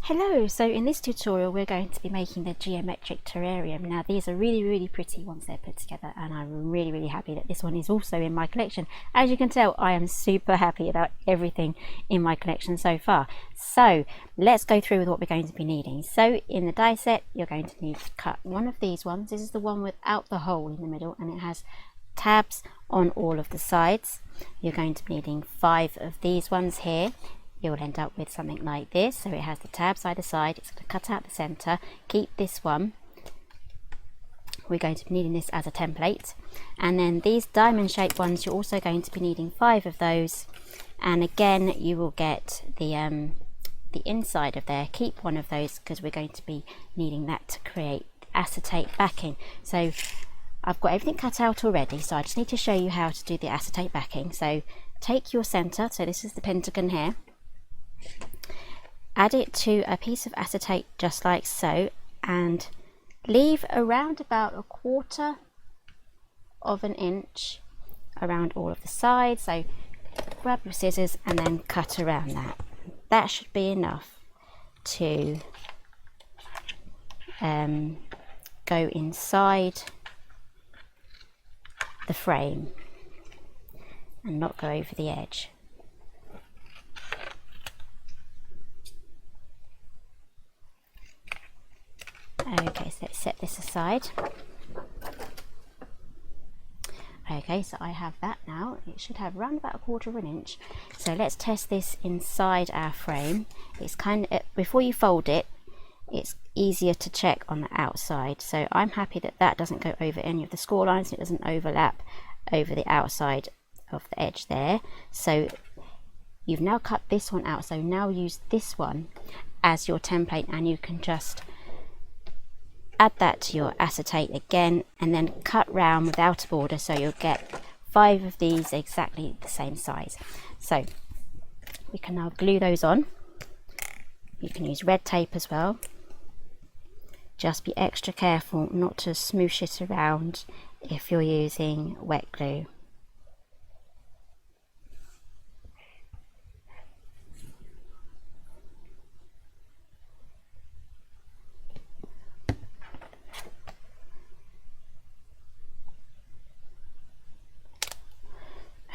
Hello, so in this tutorial we're going to be making the Geometric Terrarium. Now these are really pretty once they're put together, and I'm really happy that this one is also in my collection. As you can tell, I am super happy about everything in my collection so far. So let's go through with what we're going to be needing. So in the die set you're going to need to cut one of these ones. This is the one without the hole in the middle, and it has tabs on all of the sides. You're going to be needing 5 of these ones here. You'll end up with something like this. So it has the tabs either side. It's going to cut out the center. Keep this one. We're going to be needing this as a template. And then these diamond shaped ones, you're also going to be needing 5 of those. And again, you will get the inside of there. Keep one of those because we're going to be needing that to create acetate backing. So I've got everything cut out already, so I just need to show you how to do the acetate backing. So take your center, so this is the pentagon here, add it to a piece of acetate just like so, and leave around about 1/4 of an inch around all of the sides. So grab your scissors and then cut around that. That should be enough to go inside the frame and not go over the edge. Okay, so let's set this aside. Okay, so I have that now. It should have around about 1/4 of an inch. So let's test this inside our frame. It's kind of, before you fold it, it's easier to check on the outside. So I'm happy that that doesn't go over any of the score lines. It doesn't overlap over the outside of the edge there. So you've now cut this one out. So now use this one as your template, and you can just add that to your acetate again and then cut round without a border, so you'll get 5 of these exactly the same size. So we can now glue those on. You can use red tape as well. Just be extra careful not to smoosh it around if you're using wet glue.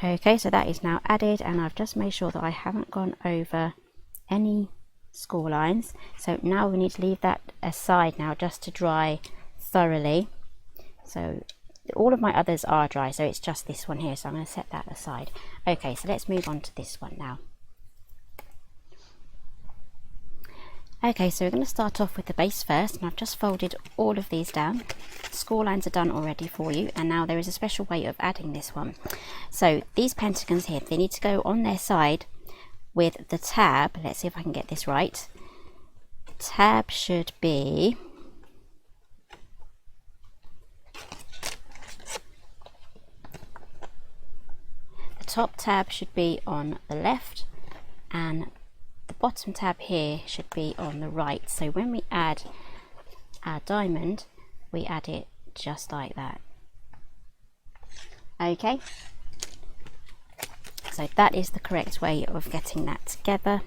Okay, so that is now added, and I've just made sure that I haven't gone over any score lines. So now we need to leave that aside now just to dry thoroughly. So all of my others are dry, so it's just this one here, so I'm going to set that aside. Okay, so let's move on to this one now. Okay, so we're going to start off with the base first, and I've just folded all of these down. Score lines are done already for you, and now there is a special way of adding this one. So these pentagons here, they need to go on their side with the tab. Let's see if I can get this right. Tab should be the top tab should be on the left, and the bottom tab here should be on the right. So when we add our diamond, we add it just like that. Okay, so that is the correct way of getting that together.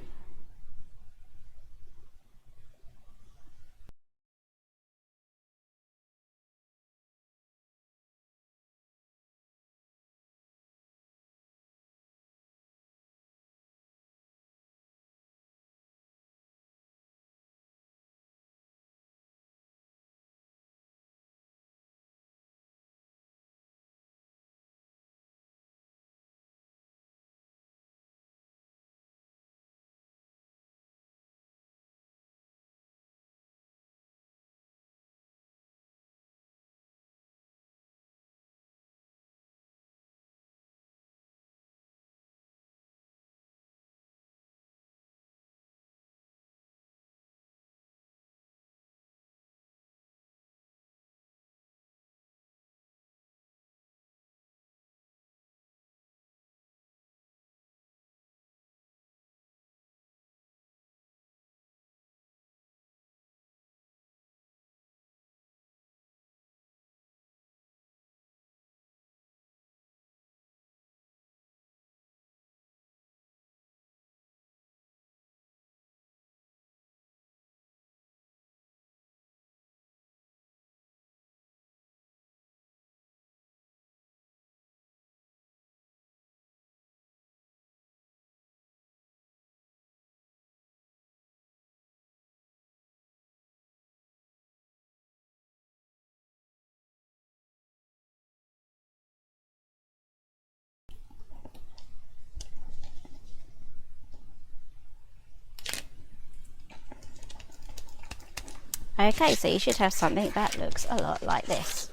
Okay, so you should have something that looks a lot like this.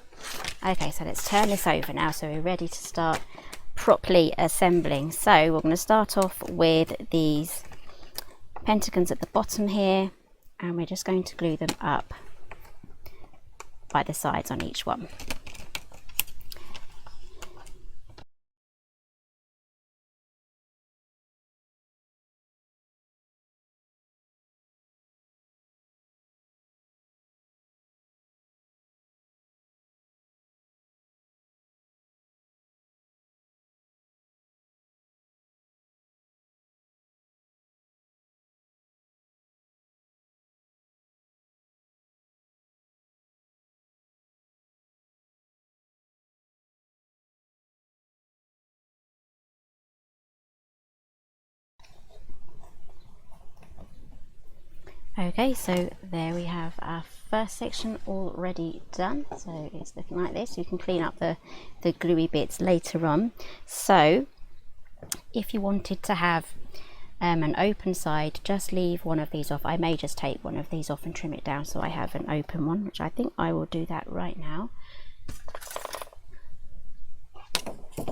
Okay, so let's turn this over now so we're ready to start properly assembling. So we're going to start off with these pentagons at the bottom here, and we're just going to glue them up by the sides on each one. Okay, so there we have our first section already done. So it's looking like this. You can clean up the gluey bits later on. So if you wanted to have an open side, just leave one of these off. I may just take one of these off and trim it down so I have an open one, which I think I will do that right now.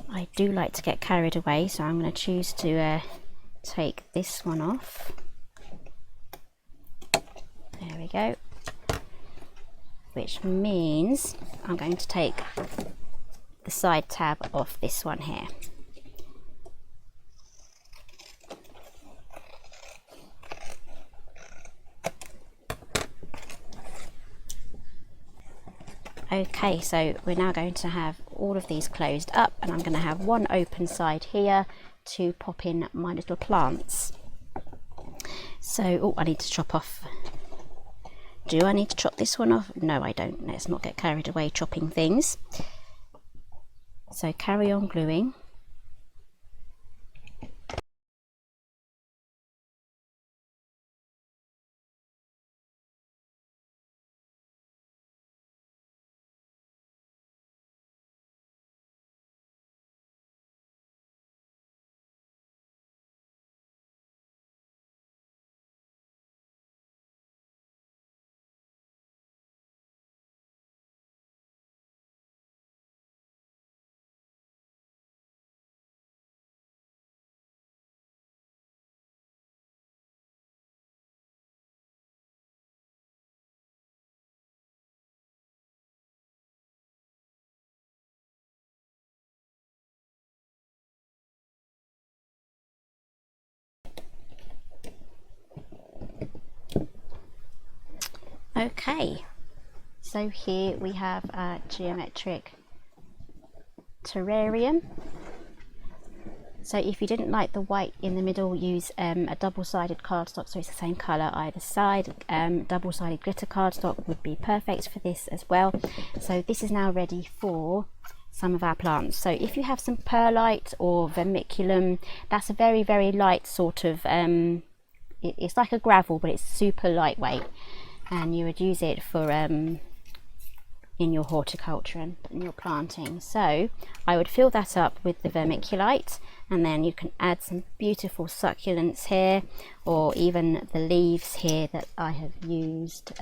I do like to get carried away, so I'm going to choose to take this one off. There we go. Which means I'm going to take the side tab off this one here. Okay, so we're now going to have all of these closed up, and I'm going to have one open side here to pop in my little plants. So, oh, I need to chop off. Do I need to chop this one off? No, I don't. Let's not get carried away chopping things. So carry on gluing. Okay, so here we have a Geometric Terrarium. So if you didn't like the white in the middle, use a double-sided cardstock so it's the same colour either side. Double-sided glitter cardstock would be perfect for this as well. So this is now ready for some of our plants. So if you have some perlite or vermiculum, that's a very, very light sort of, it's like a gravel, but it's super lightweight. And you would use it for in your horticulture and in your planting. So I would fill that up with the vermiculite, and then you can add some beautiful succulents here, or even the leaves here that I have used.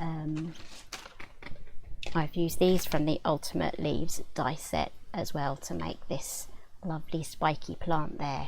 I've used these from the Ultimate Leaves die set as well to make this lovely spiky plant there.